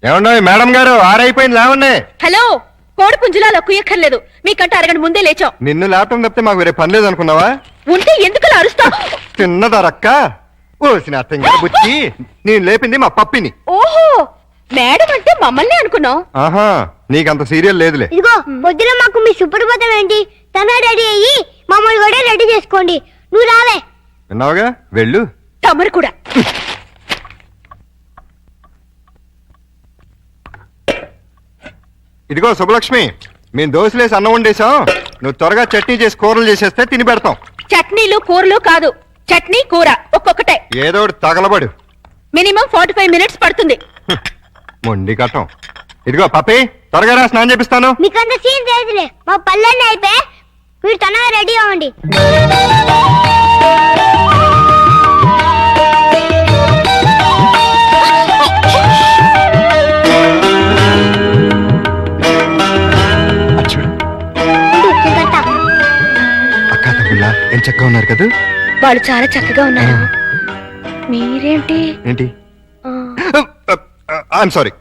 ఏమన్నా మేడం గారు ఆరైపోయింది లేవండి. హలో, కోడి పుంజులా కుయ్యక్కర్లేదు, మీకంటే అరగంట ముందే లేచాం. నిన్ను లేపటం తప్పితే మాకు వేరే పని లేదు అనుకున్నావా? ఉంటే ఎందుకు అరుస్తావు? తిన్నదరక్క ఓసిన అత్తంగా బుచ్చి, నేను లేపింది మా పప్పిని. ఓహో, మేడం అంటే మమ్మల్ని అనుకున్నావు. ఆహా, నీకంత సీరియల్ లేదులే. ఇదిగో పొద్దున మాకు మీ సుప్రభాతం ఏంటి, తన రెడీ అయ్యి మమ్మల్ని కూడా రెడీ చేసుకోండి. నువ్వు రావే. విన్నావుగా, వెళ్ళు. తమరు కూడా. ఇదిగో శుభలక్ష్మి, మేము దోశలేసి అన్నం వండేసాం, నువ్వు త్వరగా చట్నీ చేసి కూరలు చేసేస్తే తిని పెడతాం. చట్నీలు కూరలు కాదు, చట్నీ కూర ఒక్కొక్కటే. ఏదో ఒకటి తగలబడు. మినిమం 45 మినిట్స్ పడుతుంది. మొండి కట్టం. ఇదిగో పప్పి, త్వరగా రా, స్నానం చేపిస్తాను. మీకంత సీన్ లేదులే, మా పల్లెన్ని అయిపోయి మీరు తనగా రెడీ అవ్వండి. అక్క తమ్ముళ్ళ ఎంత చక్కగా ఉన్నారు కదా. వాళ్ళు చాలా చక్కగా ఉన్నారు. మీరేంటి? ఏంటి? I'm sorry.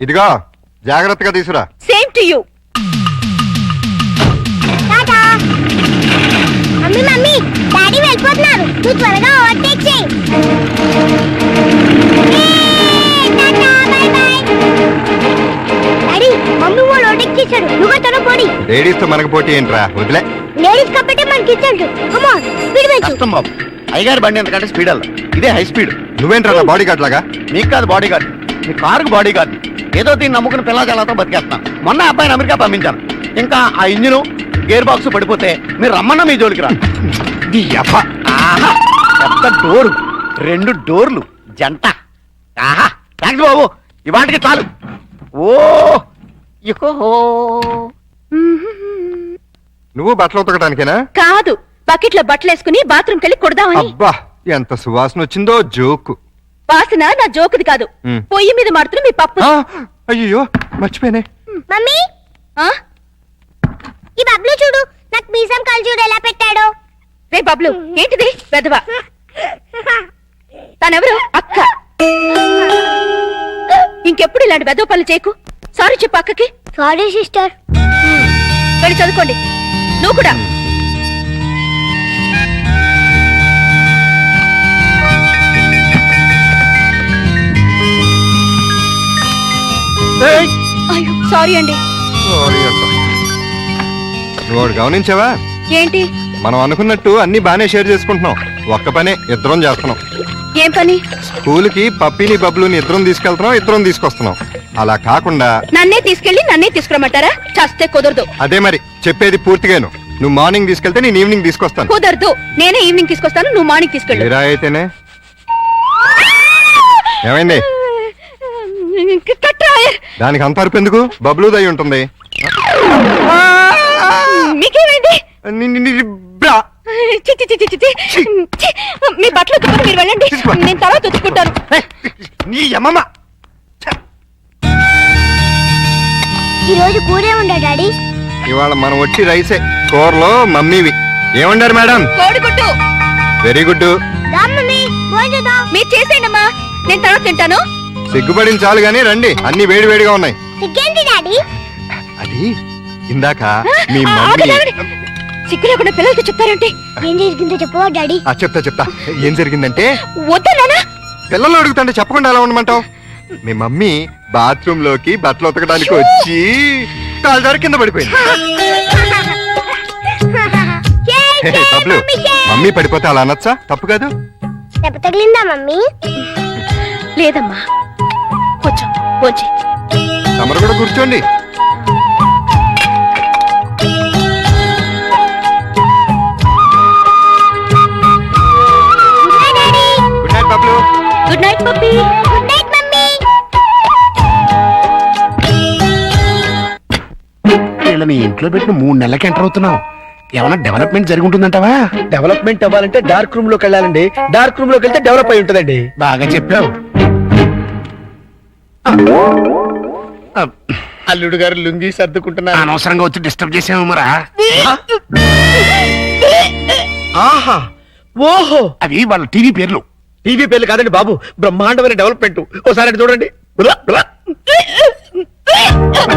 ఇదిగో జాగ్రత్తగా తీసురా. Same to you. Mummy mummy, daddy వెళ్ళిపోతున్నారు, నువ్వు త్వరగా ఓవర్టేక్ చేయి. డాడీ, మమ్మీ వాళ్ళు ఓవర్టేక్ చేశాడు, నువ్వు తన పోడి. లేడీస్ తో మనకు పోటీ ఏంట్రా, వదిలే. లేడీస్ కాబట్టి మనకి ఇచ్చాడు. కమ్ ఆన్, స్పీడ్ పెంచు. కష్టం బాబు, అయ్యగారి బండి ఎంతకంటే స్పీడ్ అల్ల, ఇదే హై స్పీడ్. నువ్వేంట్రా బాడీ గార్డ్ లాగా? నీకు కాదు బాడీ గార్డ్, మీ కారుకు బాడీ గార్డ్. ఏదో దీన్ని నమ్ముకుని పిల్లజాలతో బతికేస్తున్నాను. మొన్న అబ్బాయిని అమెరికా పంపించాను. ఇంకా ఆ ఇంజిన్ గేర్ బాక్స్ పడిపోతే మీరు రమ్మన్నా మీ జోలికి రా. ఆహా, పెద్ద డోరు, 2 డోర్లు జంట. ఆహా, థ్యాంక్స్ బాబు, ఇవాటికి చాలు. ఓ ఇహో, నువ్వు బట్టలు ఉతకడానికేనా? కాదు, బకెట్ లో బట్టలు వేసుకుని బాత్రూమ్ కెళ్ళి కొడదామని. అబ్బా, ఎంత సువాసన వచ్చిందో. జోకు వాసన నా జోకుది కాదు, పొయ్యి మీద మాడుతున్న మీ పప్పు. అయ్యో మర్చిపోయానే. మమ్మీ, ఆ? ఈ బబ్లు చూడు, నాకు మీసం కాలు చూడు ఎలా పెట్టాడో. రే బబ్లు, ఏంటిది పెదవా? తనెవరు? అక్క. ఇంకెప్పుడు ఇలాంటి వెదవ పనులు చేయకు. సారీ చెప్పు అక్కకి. Sorry sister. వెళ్ళి చదువుకోండి. నువ్వు కూడా. అయ్యో సారీ అండి. నువ్వు ఒకటి గమనించావా? ఏంటి? మనం అనుకున్నట్టు అన్ని బానే షేర్ చేసుకుంటున్నాం, ఒక్క పనే ఇద్దరం చేస్తున్నాం. ఏం పని? స్కూల్కి పప్పిని బబ్లుని ఇద్దరం తీసుకెళ్తున్నాం, ఇద్దరం తీసుకొస్తున్నాం. అలా కాకుండా నన్నే తీసుకెళ్లి నన్నే తీసుకురమ్మంటారా? చస్తే కుదరదు. అదే మరి చెప్పేది పూర్తిగాను. నువ్వు మార్నింగ్ తీసుకెళ్తే నేను ఈవినింగ్ తీసుకొస్తాను. కుదరదు, నేనే ఈవినింగ్ తీసుకొస్తాను, నువ్వు మార్నింగ్ తీసుకెళ్ళు. ఏరా అయితేనే. ఏమైంది? దానికి అంత అరుపు ఎందుకు? బబ్లు దయ్యి ఉంటుంది. మీకేమైంది? మీ బట్టలు ఉతుకుని మీరు వెళ్ళండి, నేను తర్వాత ఉతుక్కుంటాను. నీ అమ్మమ్మ. ఈ రోజు కూరే ఉండా డాడీ. ఇవాళ మనం వచ్చి రైసే, కూరలో మమ్మీవి. ఏమండారు మేడం? కోడిగుడ్డు. Very good. మీరు చేసేయండమ్మా, నేను తర్వాత తింటాను. సిగ్గుపడిన చాలు గానీ రండి, అన్ని వేడి వేడిగా ఉన్నాయి. సిగ్గేంటి డాడీ? అది ఇందాక మీ మమ్మీ. సిగ్గు లేకుండా పిల్లలతో చెప్తారంటే. ఏం జరిగిందో చెప్పవా డాడీ? చెప్తా. ఏం జరిగిందంటే, వద్దా నాన్న? పిల్లలు అడుగుతుంటే చెప్పకుండా ఎలా ఉండమంటావు? మీ మమ్మీ బాత్రూమ్ లోకి బట్టలు ఉతకడానికి వచ్చి కాలు జారి కింద పడిపోయింది. తప్పులు. మమ్మీ పడిపోతే అలా అనొచ్చా? తప్పు కాదు. దెబ్బ తగిలిందా మమ్మీ? లేదమ్మా, కొంచెం తమరు కూడా కూర్చోండి. వీళ్ళని ఇంట్లో పెట్టిన 3 నెలలకి ఎంటర్ అవుతున్నావు. ఏమైనా డెవలప్మెంట్ జరిగి ఉంటుందంటావా? డెవలప్మెంట్ అవ్వాలంటే డార్క్ రూమ్ లోకి వెళ్ళాలండి. డార్క్ రూమ్ లోకి వెళ్తే డెవలప్ అయి ఉంటుందండి. బాగా చెప్పావు. అల్లుడు గారు లుంగి సర్దుకుంటున్నారు. అనవసరంగా వచ్చి డిస్టర్బ్ చేసాము మరా. ఆహా, ఓహో, అవి వాళ్ళ టీవీ పేర్లు. టీవీ పేర్లు కాదండి బాబు, బ్రహ్మాండమైన డెవలప్మెంట్. ఓసారి అటు చూడండి. బులా, బులా.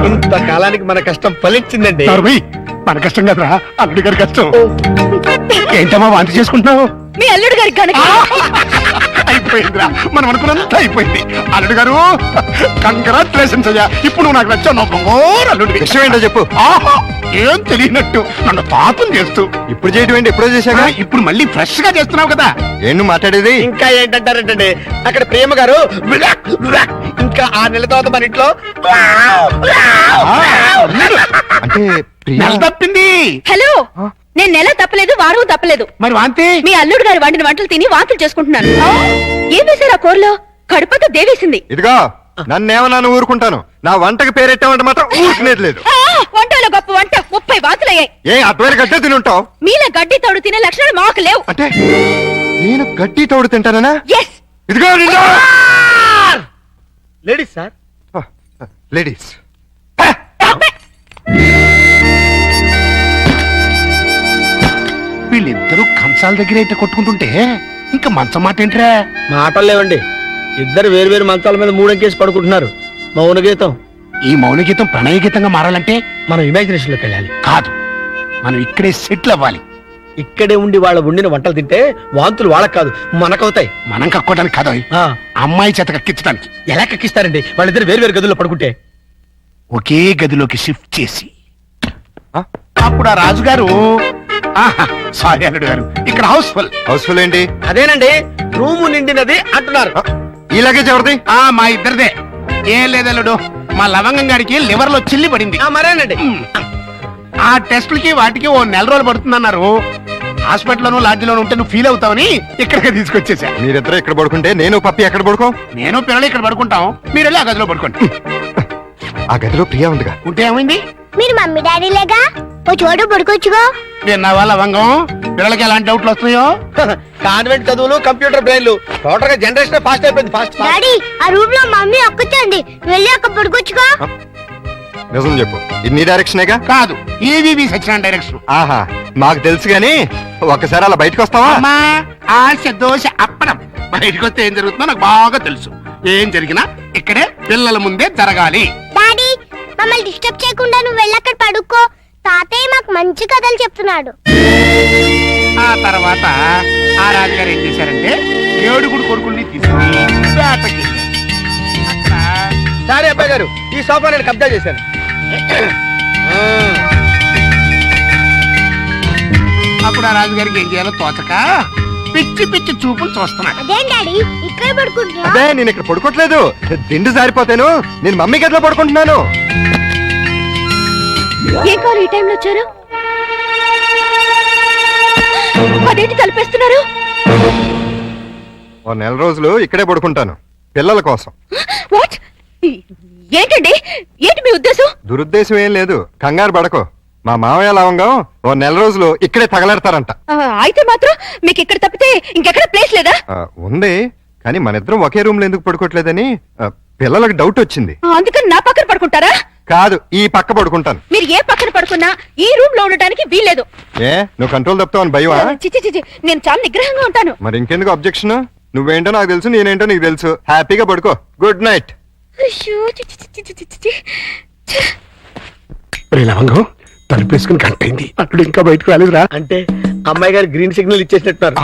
ఇంతకాలానికి మన కష్టం ఫలించిందండి. నరుమై, మన కష్టం కదరా, అల్లుడి గారి కష్టం. ఏంటమ్మా వాంతి చేసుకుంటున్నావు? మీ అల్లుడు గారికి కనుక అయిపోయిందిరా, మనం అనుకున్నంత అయిపోయింది. అల్లుడు గారు కంగ్రాచులేషన్స్ అయ్యా. ఇప్పుడు నువ్వు నాకు నచ్చావు. అల్లుడి విషయం ఏంటో చెప్పు. ఆహా, ఏం తెలియనట్టు నన్ను పాపం చేస్తూ ఇప్పుడు చేయటం ఏంటి? ఎప్పుడో చేశాగా. ఇప్పుడు మళ్ళీ ఫ్రెష్ గా చేస్తున్నావు కదా. ఏం నువ్వు మాట్లాడేది? ఇంకా ఏంటంటారంటే అక్కడ ప్రేమ గారు బులా, బులా. ఇంకా 6 నెలల తర్వాత మన ఇంట్లో అంటే ప్రియా- నెల తప్పింది. హలో, నేను నెల తప్పలేదు, వారం తప్పలేదు. మరి వాంతి మీ అల్లుడు గారు వండిన వంటలు తిని వాంతులు చేసుకుంటున్నాను. ఏం వేశారు ఆ కూరలో? కడుపుతో దేవేసింది. ఇదిగో నన్నేమన్నా ఊరుకుంటాను, నా వంటకి పేరెట్టామంటే మాత్రం ఊరుకునేది లేదు. వంటలో గొప్ప వంట 30 వాంతులయ్యాయి. ఏ అద్వైన గడ్డే తినుంటావు మీలా గడ్డి తోడు తినే లక్షణాలు మాకు లేవు. అంటే నేను గడ్డి తోడు తింటానా? ఎస్. ఇదిగో లేడీస్ సార్. లేడీస్. వీళ్ళిద్దరూ కంచాల దగ్గర అయితే కొట్టుకుంటుంటే ఇంకా మంచం మాట ఏంట్రా? మాటలు లేవండి. ఇద్దరు వేరు వేరు మంచాల మీద 3 అంకేసి పడుకుంటున్నారు. మౌన గీతం. ఈ మౌన గీతం ప్రణయ గీతంగా మారాలంటే మనం ఇమాజినేషన్ లోకి వెళ్ళాలి. కాదు, మనం ఇక్కడే సెటిల్ అవ్వాలి. ఇక్కడే ఉండి వాళ్ళ వండిన వంటలు తింటే వాంతులు వాళ్ళకి కాదు మనకవుతాయి. మనం కక్కోవడానికి కాదు, ఆ, అమ్మాయి చేత కక్కించడానికి. ఎలా కక్కిస్తారండి వాళ్ళిద్దరు వేరు వేరు గదుల్లో పడుకుంటే? ఒకే గదిలోకి షిఫ్ట్ చేసి ఆ? అప్పుడు ఆ రాజుగారు సారీ అల్లుడు గారు, ఇక్కడ హౌస్ఫుల్. హౌస్ఫుల్ ఏంటి? అదేనండి, రూము నిండినది అంటున్నారు. ఈ లగేజ్ ఎవరిది? మా ఇద్దరిదే. ఏం లేదల్లుడు, మా లవంగం గారికి లివర్ లో చిల్లి పడింది. మరేనండి. ఆ టెస్టులకి వాటికి 1 నెల రోజులు పడుతుందన్నారు. హాస్పిటల్లోనూ లాడ్జిలోనూ ఉంటే నువ్వు ఫీల్ అవుతావని ఇక్కడికి తీసుకొచ్చేసా. మీరిద్దరు ఇక్కడ పడుకుంటే నేను పప్పి ఎక్కడ పడుకో? నేను పిల్లలు ఇక్కడ పడుకుంటాం, మీరు వెళ్ళి ఆ గదిలో పడుకోండి. ఆ గదిలో ప్రియా ఉందిగా. ఉంటే ఏమైంది? మీరు మమ్మీ డాడీ లేగా ఓ చోటు పడుకోవచ్చుగా. విన్నావా లవంగం, పిల్లలకి ఎలాంటి డౌట్లు వస్తున్నాయో? కాన్వెంట్ చదువులు, కంప్యూటర్ బ్రెయిన్లు, టోటల్ గా జనరేషన్ ఫాస్ట్ అయిపోయింది. ఫాస్ట్ డాడీ ఆ రూమ్ లో మమ్మీ ఒక్కచండి, వెళ్ళి అక్కడ పడుకోవచ్చుగా. నిజం చెప్పు, ఇది డైరెక్షనేగా? కాదు, ఏవివి సత్యనారాయణ డైరెక్షన్. ఆహా, మాకు తెలుసు గాని ఒక్కసారి అలా బయటకు వస్తావా? అమ్మా, ఆశ దోశ అప్పడం. బయటకు వస్తే ఏం జరుగుతుందో నాకు బాగా తెలుసు. ఏం జరిగినా ఇక్కడే పిల్లల ముందే జరగాలి. డాడీ మమ్మల్ని డిస్టర్బ్ చేయకుండా నువ్వు వెళ్ళి అక్కడ పడుకో. తాతయ్య మాకు మంచి కథలు చెప్తున్నాడు. ఆ తర్వాత ఆ రాజుగారు ఏం చేశారంటే 7 కొడుకుల్ని తీసుకుని వేటకి వెళ్ళారు. అక్కడ సరే అబ్బాయి గారు, ఈ సోఫా నేను కబ్జా చేశాను. అప్పుడు ఆ రాజుగారికి ఏం చేయాలో తోచక పిచ్చి పిచ్చి చూపులు చూస్తున్నాడు. అదేం డాడీ ఇక్కడ పడుకుంటున్నా? అదే నేను ఇక్కడ పడుకోవట్లేదు, దిండు జారిపోతాను. నేను మమ్మీ గదిలో పడుకుంటున్నాను. ఏం కావాలి ఈ టైంలో వచ్చారు? అదేంటి తలపేస్తున్నారు? 1 నెల రోజులు ఇక్కడే పడుకుంటాను పిల్లల కోసం. వాట్? ఏంటండి, ఏంటి మీ ఉద్దేశం? దురుద్దేశం ఏం లేదు, కంగారు పడకో. మా మామయ్య లవంగం 1 నెల రోజులు ఇక్కడే తగలెడతారంట. అయితే మాత్రం మీకు ఇక్కడ తప్పితే ఇంకెక్కడ ప్లేస్ లేదా? ఉంది, కానీ మన ఇద్దరం ఒకే రూమ్ లో ఎందుకు పడుకోవట్లేదని పిల్లలకు డౌట్ వచ్చింది. అందుకని నా పక్కన పడుకుంటారా? కాదు, ఈ పక్క పడుకుంటాను. మీరు ఏ పక్కన పడుకున్నా ఈ రూమ్ లో ఉండటానికి వీల్లేదు. ఏ నువ్వు కంట్రోల్ తప్పుతావని భయమా? చిచి చిచి, నేను చాలా నిగ్రహంగా ఉంటాను. మరి ఇంకెందుకు అబ్జెక్షన్? నువ్వేంటో నాకు తెలుసు, నేనేంటో నీకు తెలుసు. హ్యాపీగా పడుకో. Good night. అయ్యో, చి, చి, చి, చి, చి, చి. లవంగం తలుపేసుకుని గంటైంది, అప్పుడు ఇంకా బయటకు రాలేదురా. అంటే అమ్మాయి గారు గ్రీన్ సిగ్నల్ ఇచ్చేసినట్టున్నారు.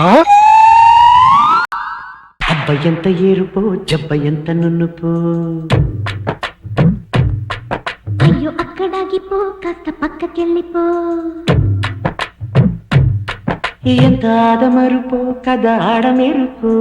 అబ్బయంత ఏరుపో జబ్బయంత నున్నుపో, అయ్యో అక్కడాగిపో కాస్త పక్కకెళ్ళిపో, ఎంత ఆదమరుపో కదా ఆడమెరుపో.